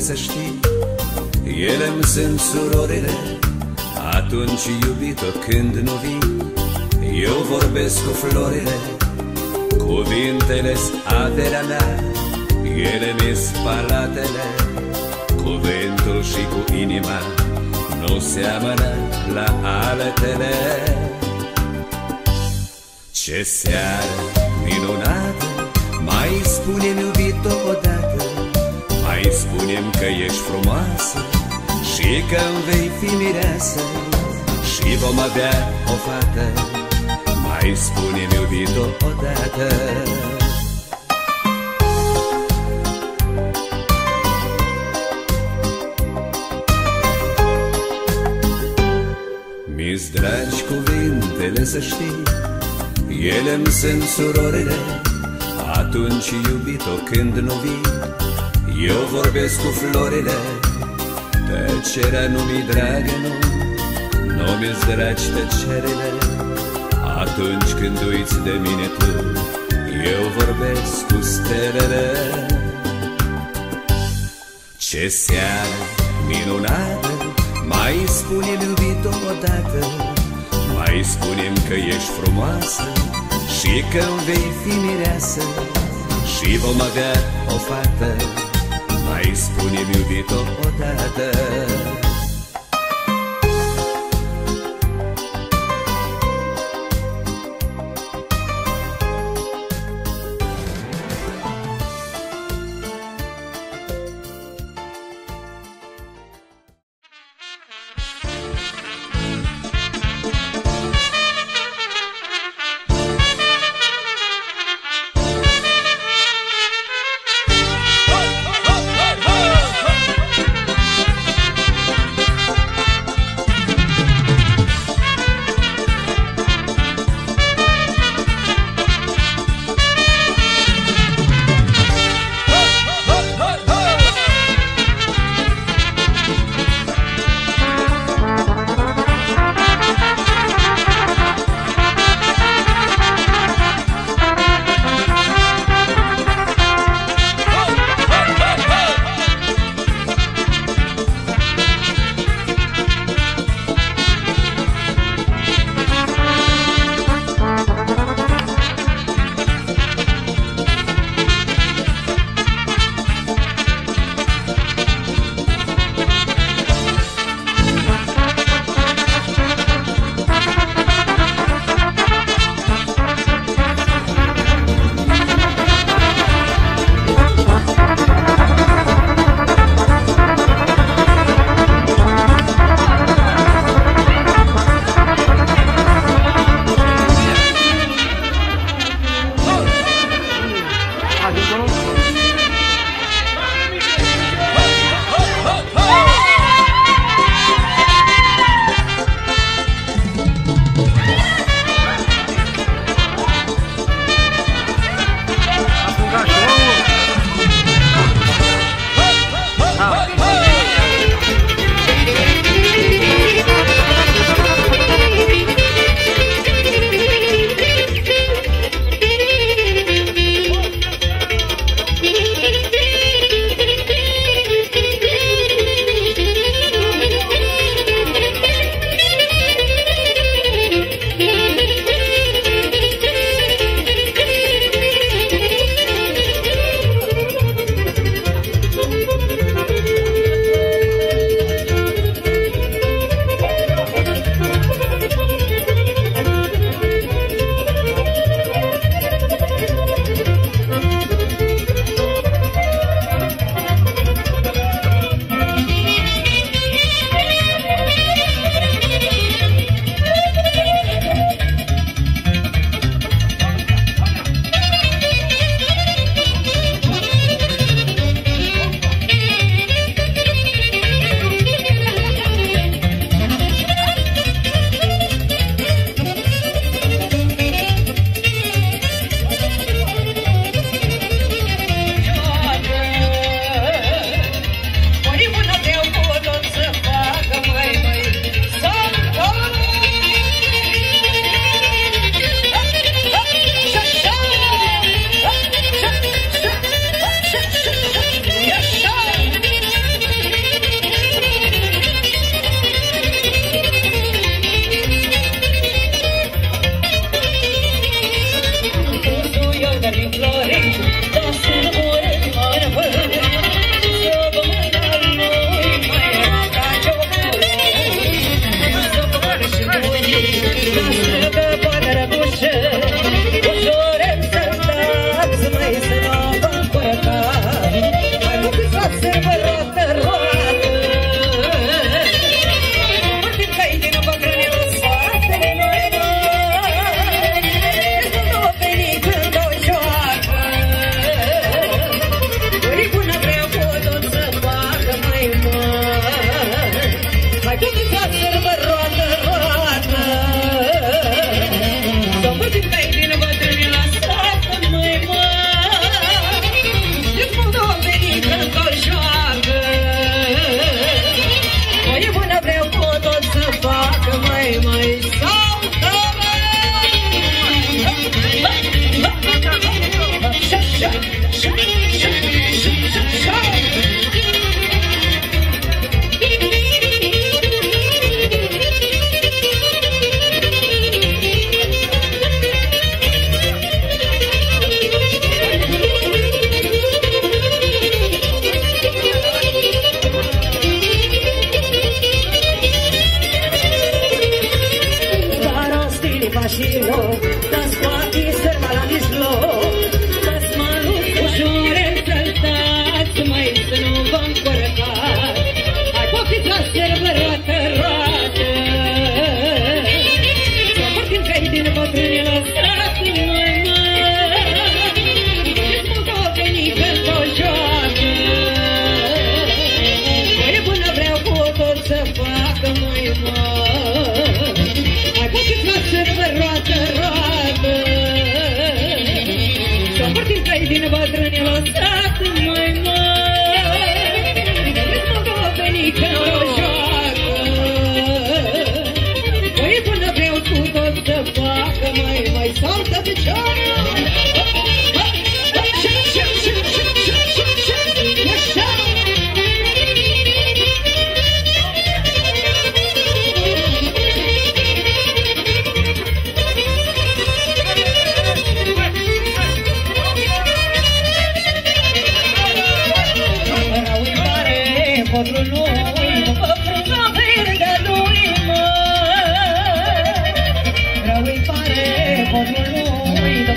să știi, ele-mi sunt surorile. Atunci, iubito, când nu vii, eu vorbesc cu florile. Cuvintele-s averea mea, ele mi-s palatele. Cuvântul și cu inima nu seamănă la altele. Ce seară minunată, mai spune-mi, iubito, odată. Mai spune-mi că ești frumoasă și că-mi vei fi mireasă și vom avea o fată. Mai spune-mi, iubito, odată. Mi-s dragi cuvintele, să știi, ele-mi sunt surorile. Atunci, iubito, când nu vii, eu vorbesc cu florile. Tăcerea nu mi-i dragă, nu mi-s dragi tăcerile. Atunci când uiți de mine tu, eu vorbesc cu stelele. Ce seară minunată, mai spune-mi, iubito, odată. Mai spune-mi că ești frumoasă și că-mi vei fi mireasă și vom avea o fată. Mai spune-mi, iubito, odată. Rău-i pare potrului,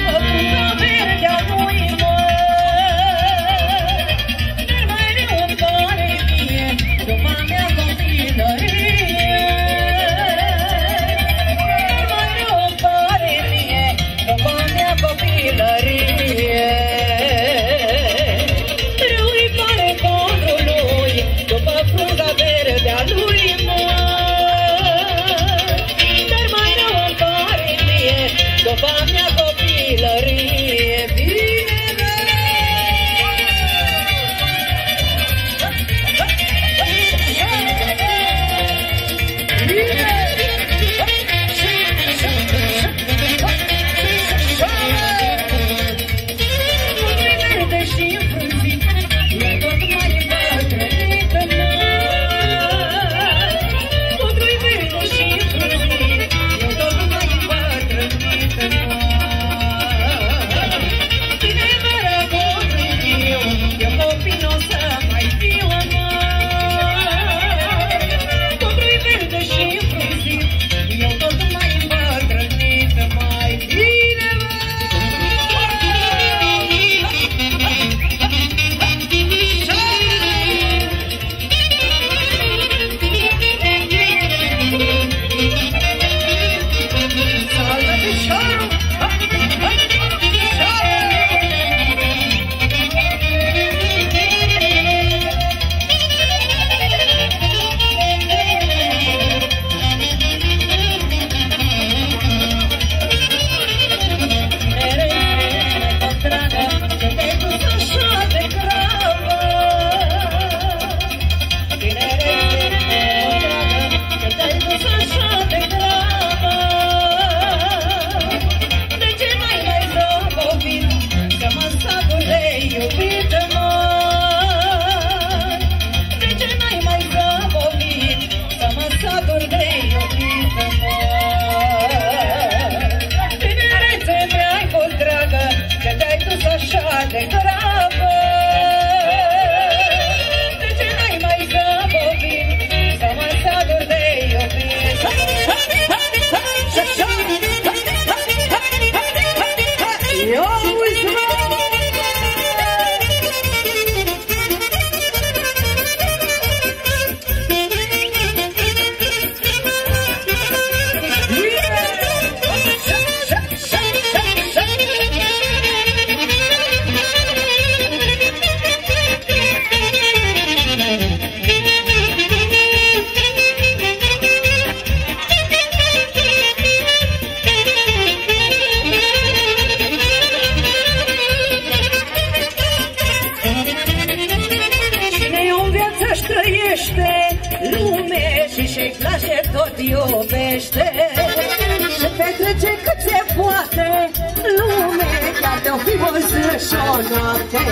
și o noapte.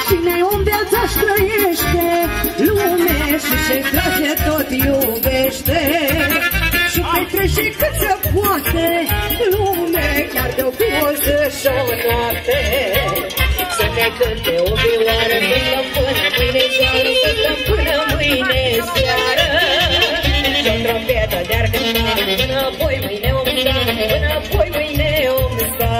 Cine în viața-și trăiește lume și place tot iubește. Și petrece cât se poate lume, chiar de-o poză și o noapte. Să ne cânte o vioară până mâine seară, să stăm până mâine seară. Și-o trompetă de-ar cânta, până apoi mâine om sta, până apoi mâine om sta.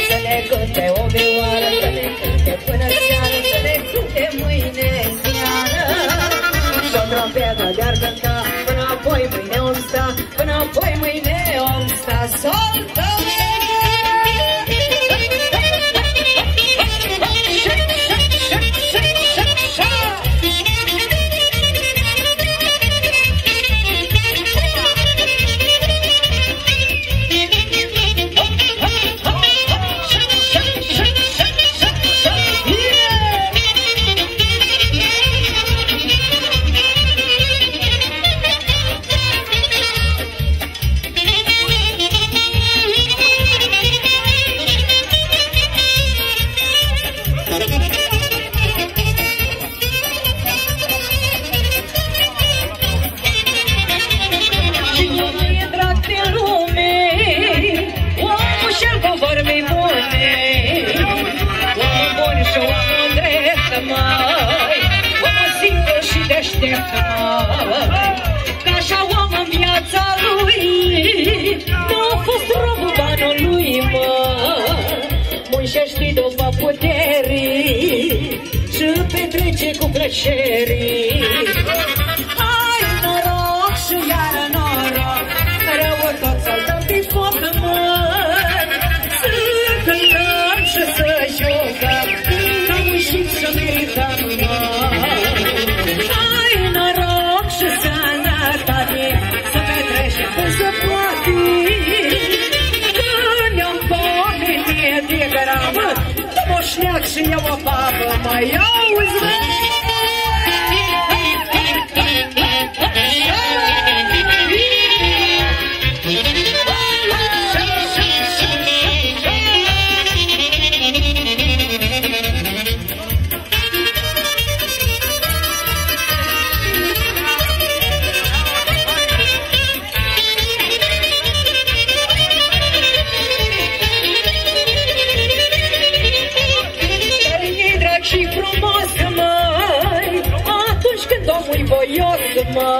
Să ne cânte o vioară, să ne cânte până seară, să ne cânte mâine seară. Și-o trompetă de-ar cânta, până apoi mâine om sta, până apoi mâine om sta. Soltă! Că așa om în viața lui n-a fost robul banului, mă. Muncește după puterii și petrece cu plăcerii. Hai noroc și iară noroc, rău tot să-l dăm pe foc, mă. Să cântăm și să jucăm, că muncim și merităm, mă. Și sănătate, să petrecem cum se poate. Când ne-am pomenit de gramă, tu moșneac și eu o babă, mai auzi, mă?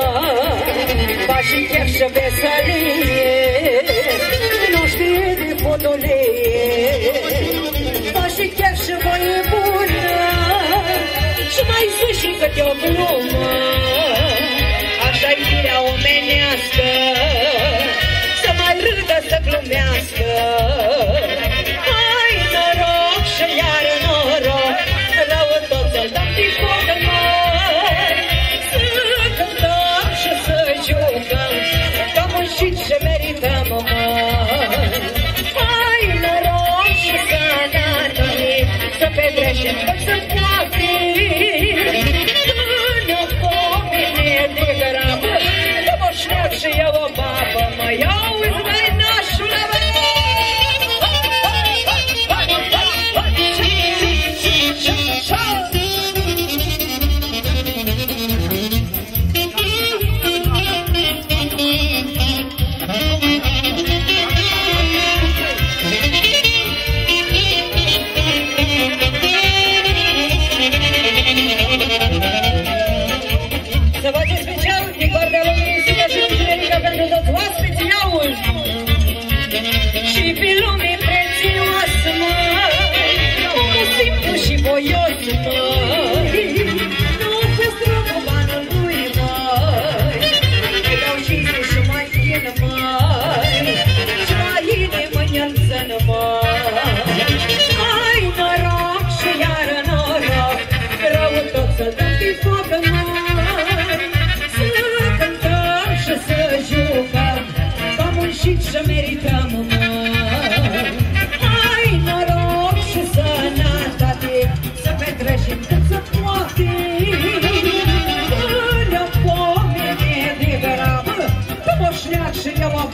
Faci chef și veselie, nu știe de fotolie. Faci chef și voie bună, și mai zi și câte o glumă. Așa-i firea omenească, să mai râdă, să glumească. Hai noroc și iară noroc, rău tot să-l dăm pe foc, mă. Și merităm, mă. Hai noroc și sănătate, să petrecem cât se poate. Când ne-o pomenit de gramă, că moșneac și eu o babă, mă. Iauzi, măi, nașule, mă. Să merităm, mă. Hai noroc și sănătate, să petrecem cât se poate. Când ne-o pomenit de gramă, că moșneac și eu o